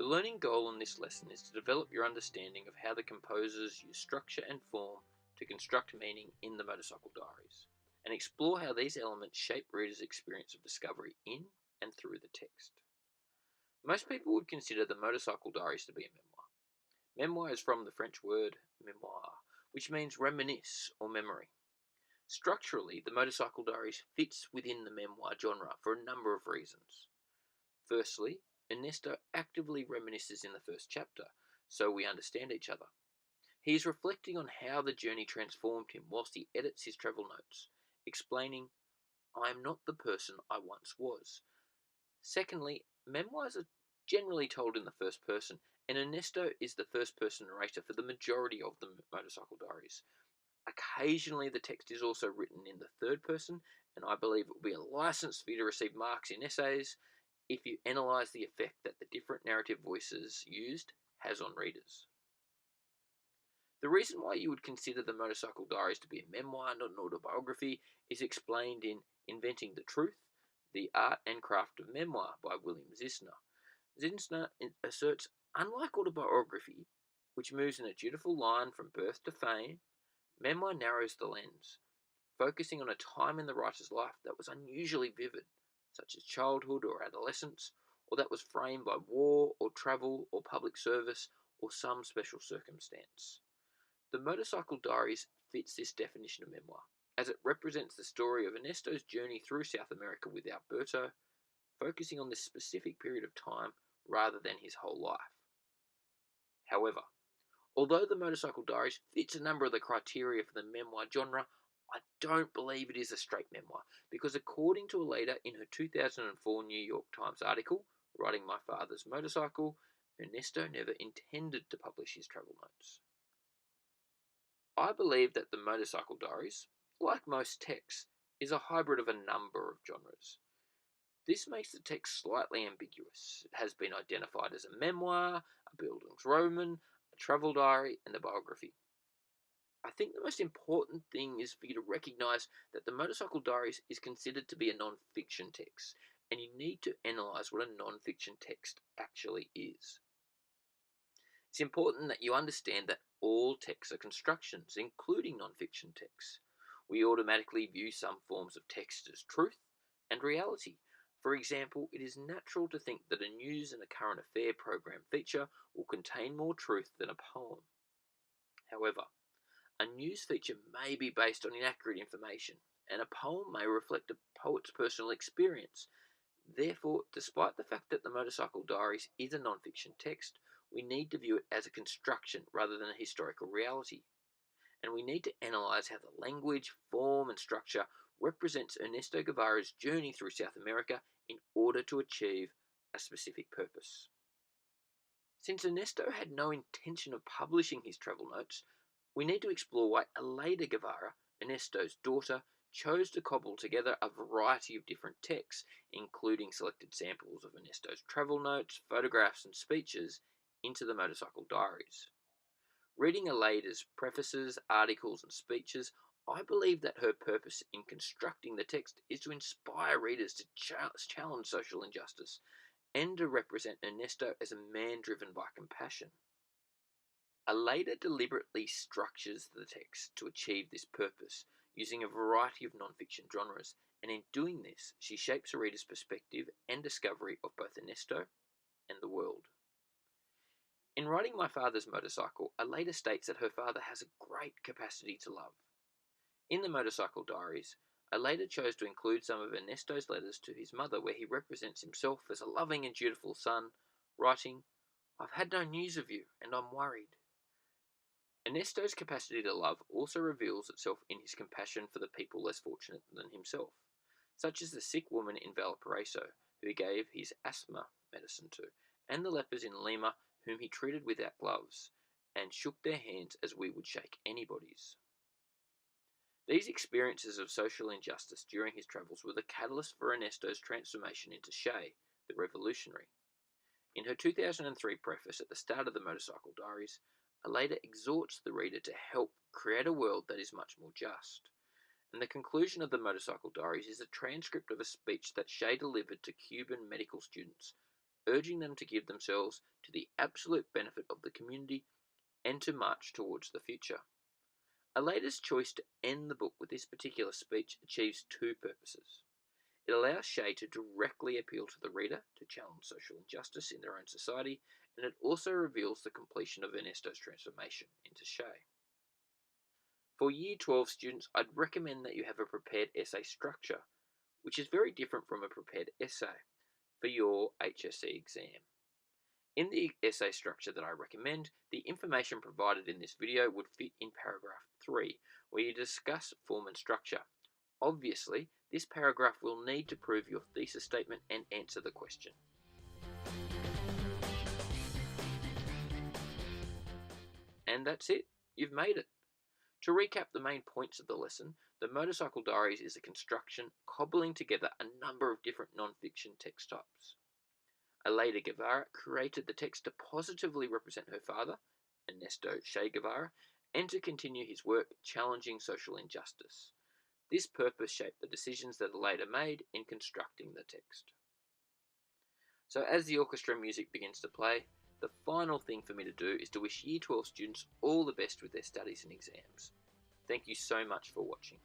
The learning goal in this lesson is to develop your understanding of how the composers use structure and form to construct meaning in the Motorcycle Diaries, and explore how these elements shape readers' experience of discovery in and through the text. Most people would consider the Motorcycle Diaries to be a memoir. Memoir is from the French word memoir, which means reminisce or memory. Structurally, the Motorcycle Diaries fits within the memoir genre for a number of reasons. Firstly, Ernesto actively reminisces in the first chapter, so we understand each other. He is reflecting on how the journey transformed him whilst he edits his travel notes, explaining, "I am not the person I once was." Secondly, memoirs are generally told in the first person, and Ernesto is the first person narrator for the majority of the Motorcycle Diaries. Occasionally, the text is also written in the third person, and I believe it will be a license for you to receive marks in essays if you analyse the effect that the different narrative voices used has on readers. The reason why you would consider the Motorcycle Diaries to be a memoir, not an autobiography, is explained in Inventing the Truth, The Art and Craft of Memoir by William Zissner. Zissner asserts, unlike autobiography, which moves in a dutiful line from birth to fame, memoir narrows the lens, focusing on a time in the writer's life that was unusually vivid, such as childhood or adolescence, or that was framed by war or travel or public service or some special circumstance. The Motorcycle Diaries fits this definition of memoir, as it represents the story of Ernesto's journey through South America with Alberto, focusing on this specific period of time rather than his whole life. However, although the Motorcycle Diaries fits a number of the criteria for the memoir genre, I don't believe it is a straight memoir, because according to Aleida in her 2004 New York Times article, Riding My Father's Motorcycle, Ernesto never intended to publish his travel notes. I believe that the Motorcycle Diaries, like most texts, is a hybrid of a number of genres. This makes the text slightly ambiguous. It has been identified as a memoir, a Bildungsroman, a travel diary, and a biography. I think the most important thing is for you to recognise that the Motorcycle Diaries is considered to be a non-fiction text, and you need to analyse what a non-fiction text actually is. It's important that you understand that all texts are constructions, including non-fiction texts. We automatically view some forms of text as truth and reality. For example, it is natural to think that a news and a current affair program feature will contain more truth than a poem. However, a news feature may be based on inaccurate information, and a poem may reflect a poet's personal experience. Therefore, despite the fact that the Motorcycle Diaries is a non-fiction text, we need to view it as a construction rather than a historical reality. And we need to analyse how the language, form and structure represents Ernesto Guevara's journey through South America in order to achieve a specific purpose. Since Ernesto had no intention of publishing his travel notes, we need to explore why Aleida Guevarra, Ernesto's daughter, chose to cobble together a variety of different texts, including selected samples of Ernesto's travel notes, photographs and speeches, into the Motorcycle Diaries. Reading Aleida's prefaces, articles and speeches, I believe that her purpose in constructing the text is to inspire readers to challenge social injustice and to represent Ernesto as a man driven by compassion. Aleida deliberately structures the text to achieve this purpose, using a variety of non-fiction genres, and in doing this, she shapes a reader's perspective and discovery of both Ernesto and the world. In Riding My Father's Motorcycle, Aleida states that her father has a great capacity to love. In the Motorcycle Diaries, Aleida chose to include some of Ernesto's letters to his mother, where he represents himself as a loving and dutiful son, writing, "I've had no news of you, and I'm worried." Ernesto's capacity to love also reveals itself in his compassion for the people less fortunate than himself, such as the sick woman in Valparaiso, who he gave his asthma medicine to, and the lepers in Lima, whom he treated without gloves, and shook their hands as we would shake anybody's. These experiences of social injustice during his travels were the catalyst for Ernesto's transformation into Che, the revolutionary. In her 2003 preface at the start of the Motorcycle Diaries, Aleida exhorts the reader to help create a world that is much more just. And the conclusion of the Motorcycle Diaries is a transcript of a speech that Che delivered to Cuban medical students, urging them to give themselves to the absolute benefit of the community and to march towards the future. Aleida's choice to end the book with this particular speech achieves two purposes. It allows Che to directly appeal to the reader to challenge social injustice in their own society, and it also reveals the completion of Ernesto's transformation into Che. For Year 12 students, I'd recommend that you have a prepared essay structure, which is very different from a prepared essay for your HSC exam. In the essay structure that I recommend, the information provided in this video would fit in paragraph 3, where you discuss form and structure. Obviously, this paragraph will need to prove your thesis statement and answer the question. And that's it. You've made it. To recap the main points of the lesson, the Motorcycle Diaries is a construction cobbling together a number of different non-fiction text types. Aleida Guevara created the text to positively represent her father, Ernesto Che Guevarra, and to continue his work challenging social injustice. This purpose shaped the decisions that Aleida made in constructing the text. So as the orchestra music begins to play, the final thing for me to do is to wish Year 12 students all the best with their studies and exams. Thank you so much for watching.